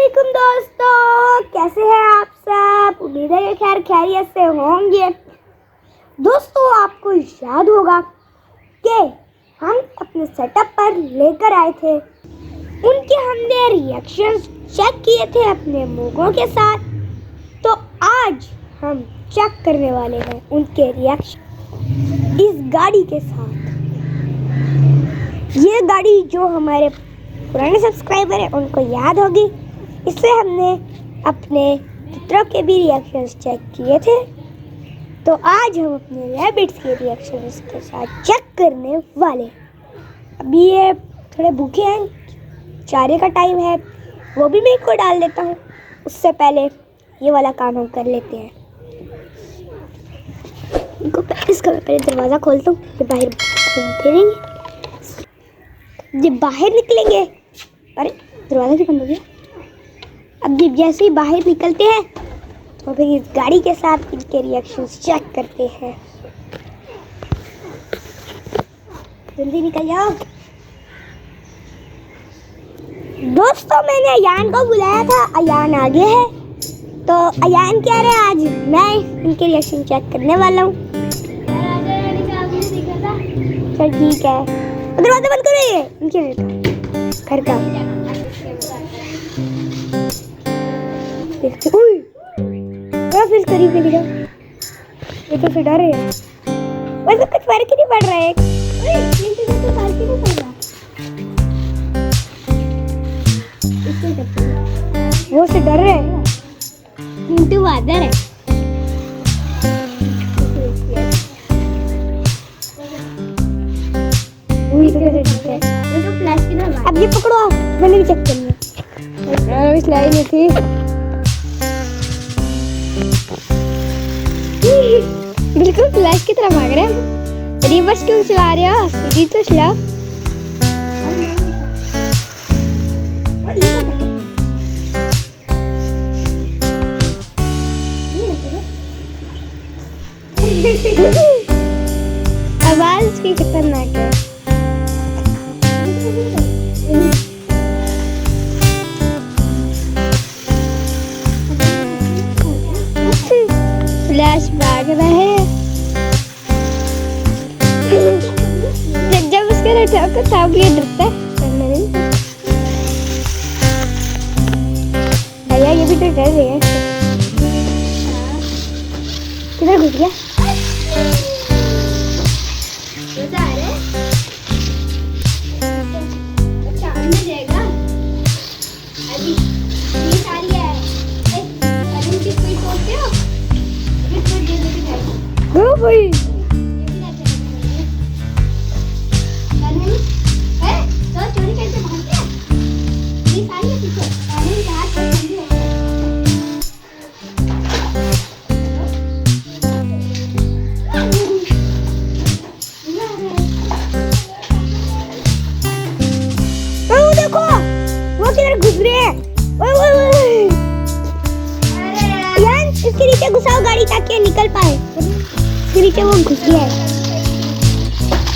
वालेकुम दोस्तों, कैसे हैं आप सब। उम्मीद है खैर खैरियत से होंगे। दोस्तों, आपको याद होगा कि हम अपने सेटअप पर लेकर आए थे, उनके हमने रिएक्शंस चेक किए थे अपने मोगों के साथ। तो आज हम चेक करने वाले हैं उनके रिएक्शन इस गाड़ी के साथ। ये गाड़ी जो हमारे पुराने सब्सक्राइबर हैं उनको याद होगी, इससे हमने अपने चित्रों के भी रिएक्शंस चेक किए थे। तो आज हम अपने रैबिट्स के रिएक्शंस के साथ चेक करने वाले। अभी ये थोड़े भूखे हैं, चारे का टाइम है, वो भी मैं इनको डाल देता हूँ। उससे पहले ये वाला काम हम कर लेते हैं। इनको इसका मैं पहले दरवाज़ा खोलता हूँ, ये बाहर घूम फिरेंगे, ये बाहर निकलेंगे। अरे दरवाज़ा भी बंद हो गया। अब जैसे ही बाहर निकलते हैं तो फिर इस गाड़ी के साथ इनके रिएक्शंस चेक करते हैं। जल्दी निकल जाओ दोस्तों। मैंने अयान को बुलाया था, अयान आगे है। तो अयान कह रहे हैं आज मैं इनके रिएक्शन चेक करने वाला हूँ। चल ठीक है, दरवाजा बंद करो। ये इनके घर का देखते। फिर करीब ले जाओ। ये तो फिर डर रहे हैं, वैसे कुछ फर्क ही नहीं पड़ रहा है। वो से डर रहे हैं, चिंटू आदर है। अब ये पकड़ो, मैंने भी चेक करना। इस लाइन में थी बिल्कुल फ्लैश की तरह भाग रहे हैं। रिवर्स क्यों चला रहे हो, सीधी तो चलाओ। आवाज भी खतरनाक है। फ्लैश भाग रहा है। जब उसके रटाव तब ये डरता है। अया ये भी तो डर रही है। किधर घुस गया? भाई देखो वो किधर घुस रहे हैं। यार इसके नीचे घुसाओ गाड़ी ताकि निकल पाए। इसके नीचे वो घुस गया है।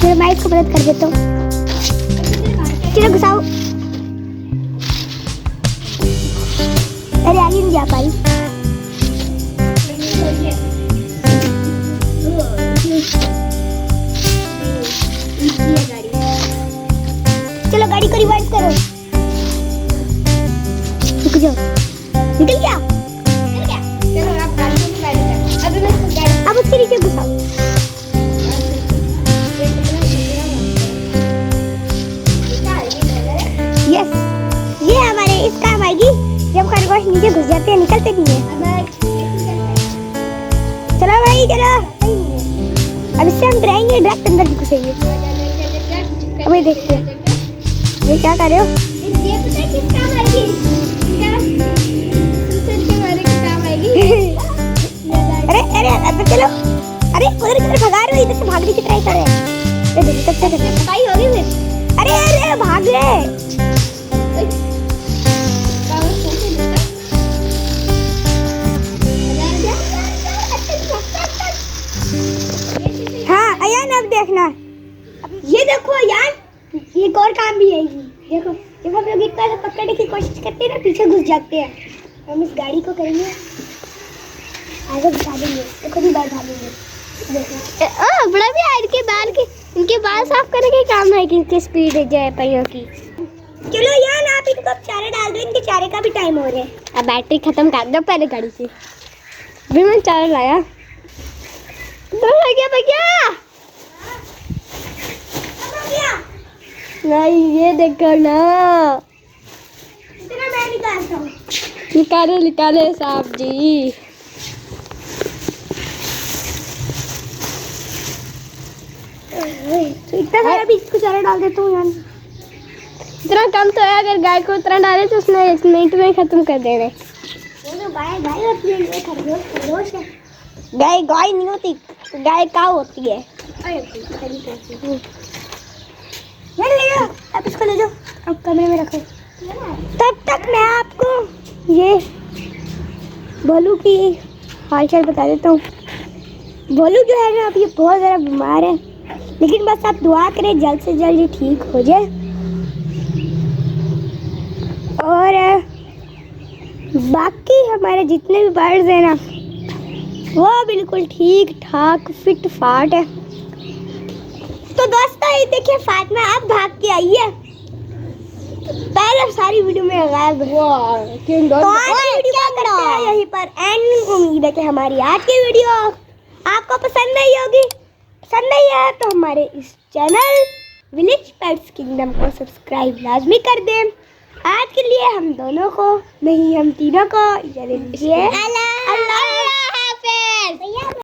फिर मैं इसको मदद कर देता हूँ। चलो घुसाओ। अरे आगे नहीं जा पाई। चलो गाड़ी को रिवर्स करो। रुक जाओ, निकल गया। चलो आप गाड़ी को बैठ। अब उसके नीचे घुसाओ। यस, ये हमारे इस काम आएगी जब खरगोश नीचे घुस जाते हैं, निकलते नहीं है। चलो भाई चलो, अब इससे हम डराएंगे, डायरेक्ट अंदर घुसेंगे। अभी देखते हैं ये क्या कर रहे हो। ये पता है किस काम आएगी? अरे अरे अंदर चलो। अरे उधर किधर भगा रहे हो, इधर से भागने की ट्राई कर रहे हैं। सफाई होगी फिर। अरे अरे भाग रहे। हाँ अयान अब देखना, ये देखो अयान, ये एक और काम भी आएगी। देखो जब हम लोग एक बार पकड़ने की कोशिश करते हैं ना, पीछे घुस जाते हैं। हम इस गाड़ी को करेंगे आगे बिठा देंगे तो खुद ही बाहर भागेंगे। देखो बड़ा भी आड़ के बाल के इनके बाल साफ करने के काम है कि इनकी स्पीड है पहियों की। चलो यार आप इनको अब चारे डाल दो, इनके चारे का भी टाइम हो रहा है। अब बैटरी खत्म कर दो पहले गाड़ी से। भी मैं चारा लाया तो हो गया भैया। नहीं ये देखो ना, इतना मैं निकालता हूँ। निकाले साहब जी। तो इतना सारा भी इसको चारा डाल देता हूँ यार। इतना कम तो है, अगर गाय को उतना डाले तो उसने 1 मिनट में खत्म कर देने। वो तो गाय होती है, ये खरगोश है। गाय नहीं होती, गाय काऊ होती है। आप इसको ले जाओ, आप कमरे में रखो। तब तक मैं आपको ये भोलू की हालचाल बता देता हूँ। भोलू जो है ना, अब ये बहुत ज़्यादा बीमार है, लेकिन बस आप दुआ करें जल्द से जल्द ये ठीक हो जाए। और बाकी हमारे जितने भी बर्ड्स हैं ना, वो बिल्कुल ठीक ठाक फिट फाट है। तो दोस्तों ये देखिए फातिमा अब भाग के आई है, पहले सारी वीडियो में गायब है। तो आज की वीडियो का करते हैं यहीं पर एंड। उम्मीद है कि हमारी आज की वीडियो आपको पसंद आई होगी। पसंद आई है तो हमारे इस चैनल विलेज पेट्स किंगडम को सब्सक्राइब लाजमी कर दें। आज के लिए हम दोनों को नहीं, हम तीनों को इजाज़त दीजिए। अल्लाह हाफ़िज़।